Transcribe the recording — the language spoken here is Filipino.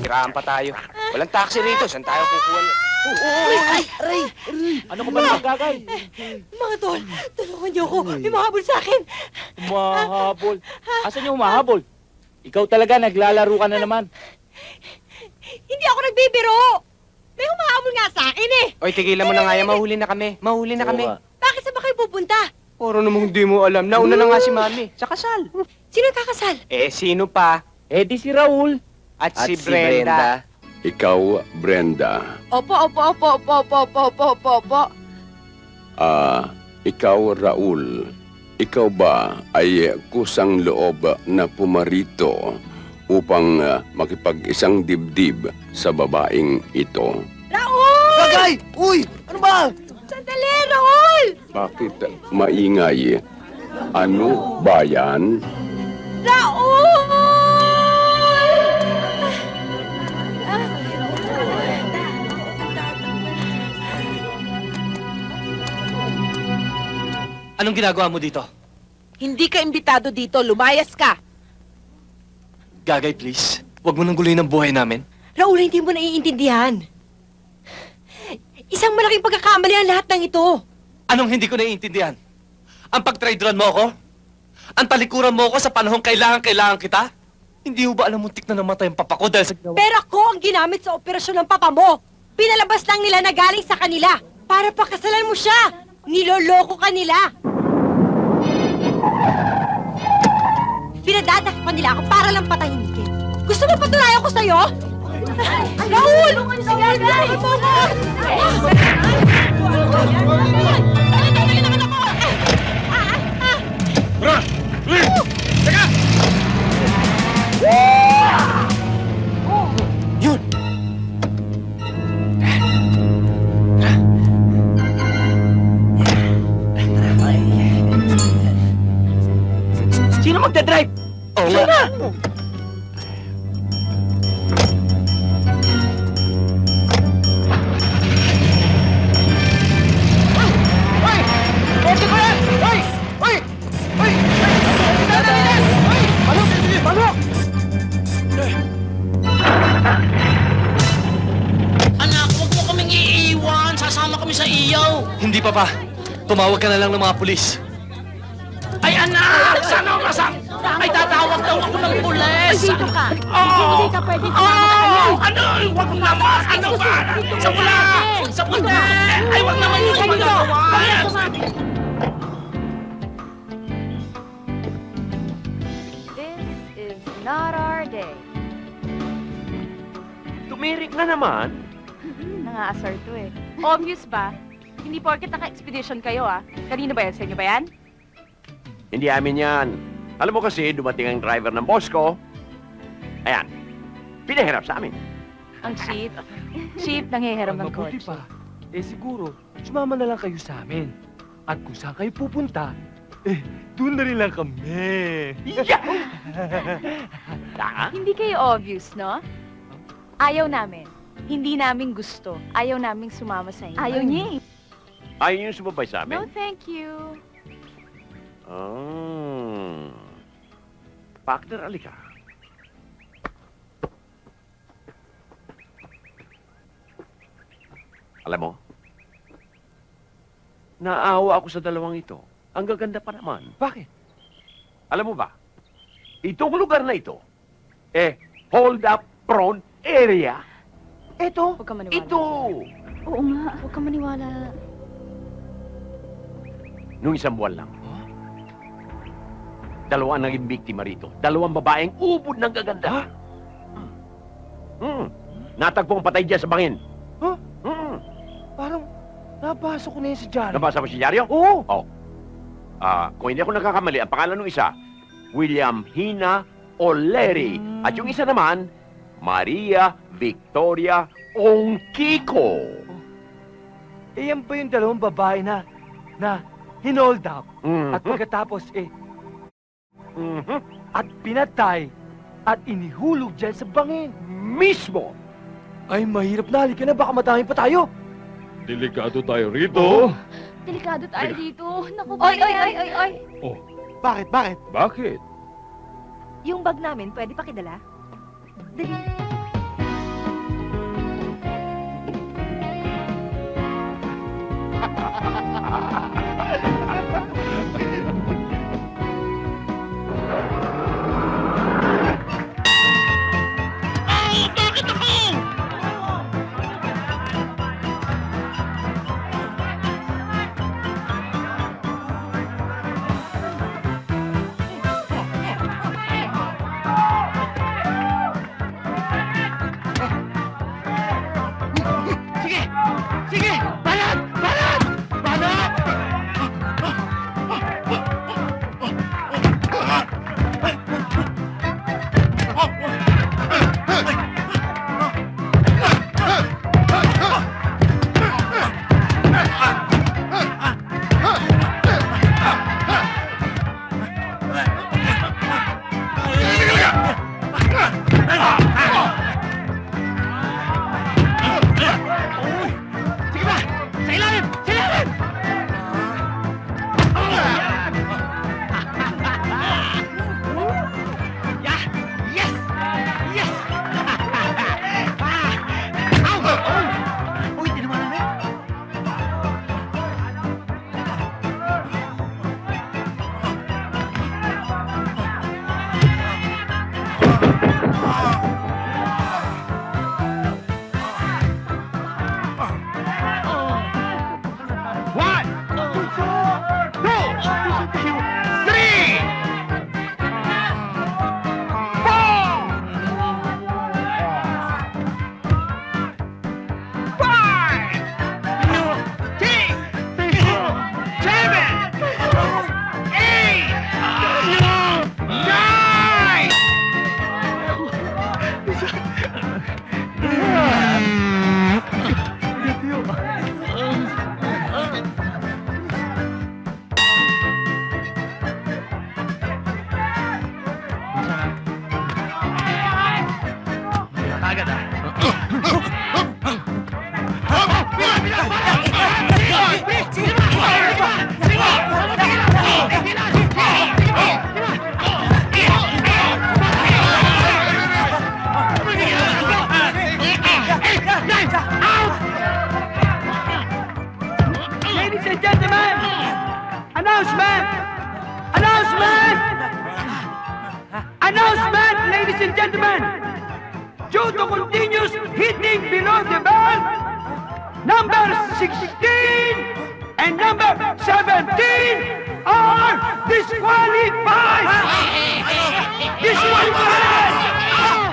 Nasiraan pa tayo. Walang taxi rito. Saan tayo kukuha? Aray! Ano ka ba nagagay? Mga tol, tulungan niyo ako. May mahabol sa akin. Humahabol. Asan yung humahabol? Ikaw talaga, naglalaro ka na naman. Hindi ako nagbibiro. May humahabol nga sa akin eh. Oy, tigilan mo na nga yan. Mahuli na kami. Mahuli na kami. Bakit saan ba kayo pupunta? Puro namang di mo alam. Nauna na nga si Mami. Sa kasal. Sino kakasal? Eh, sino pa? Eh di si Raul. At si Brenda. Ikaw, Brenda. Opo. Ikaw, Raul. Ikaw ba ay kusang loob na pumarito upang makipag-isang dibdib sa babaeng ito? Raul! Bagay! Uy! Ano ba? Sandali, Raul! Bakit maingay? Ano ba yan? Raul! Anong ginagawa mo dito? Hindi ka imbitado dito. Lumayas ka. Gagay, please. Huwag mo nang guluhin ang buhay namin. Raul, hindi mo naiintindihan. Isang malaking pagkakamali ang lahat ng ito. Anong hindi ko naiintindihan? Ang pagtraidran mo ako? Ang talikuran mo ako sa panahong kailangan kita? Hindi mo ba alam muntik na namatay ang papa ko dahil sa ginawa? Pero ako ang ginamit sa operasyon ng papa mo. Pinalabas lang nila na galing sa kanila. Para pakasalan mo siya. Niloloko ka nila. Pinadadakpan nila ako para lang patahimikin. Gusto mo patunayan ko sa'yo? Raul! Yun! Sino magdadrive? Oo nga. Anak, huwag mo kaming iiwan. Sasama kami sa iyaw. Hindi pa. Tumawag ka na lang ng mga pulis. Ay, anak! Sana masak! Ay, tatawag daw ako ng pulis! Dito ka. Oo! Hindi ka pwede sumama sa kanya. Ano? Huwag naman! Ano ba? Sa pula! Sa puti! Ay, huwag naman yung magagawa! This is not our day. Tumirik na naman. Nangaasar to eh. Obvious ba? Hindi porket naka-expedition kayo ah. Kanino ba yan? Sa inyo ba yan? Hindi amin yan. Alam mo kasi, dumating ang driver ng boss ko. Ayan, pinahirap sa amin. Ang chief. Chief, nangihiram ng Mabuti kotse. pa. Eh siguro, sumama na lang kayo sa amin. At kung saan kayo pupunta, doon na rin lang kami. Hindi kayo obvious, no? Ayaw namin. Hindi namin gusto. Ayaw naming sumama sa inyo. Ayaw niya eh. Ayaw yung sumabay sa No, amin? thank you. Partner, alika. Alam mo, naawa ako sa dalawang ito. Ang gaganda pa naman. Bakit? Alam mo ba, itong lugar na ito, hold up prone area. Eto. Huwag ka maniwala. Ito! Oo nga, huwag ka maniwala. Nung isang buwan lang, dalawa ang naging biktima rito. Dalawang babaeng ubod ng gaganda. Natagpong patay dyan sa bangin. Huh? Hmm. Parang nabasa ko na yun sa dyaryo. Nabasa mo si Diaryo? Oo. Kung hindi ako nakakamali, ang pangalan ng isa, William Hina O'Leary. At yung isa naman, Maria Victoria Ongkiko. Eh yan ba yung dalawang babae na hinold up? Mhm. At pagkatapos Mhm. at pinatay at inihulog dyan sa bangin. Mismo! Ay, mahirap na. Halika na, baka matahin pa tayo. Delikado tayo rito. Oo. Delikado tayo dito. Naku, Oy, oy, oy, oy, oy. Bakit? Bakit? Yung bag namin, pwede pakidala? Dali. agad ah. Ladies and gentlemen, announcement! Announcement! Announcement, ladies and gentlemen! Due to continuous hitting below the belt, number 16 and number 17 are disqualified! Disqualified!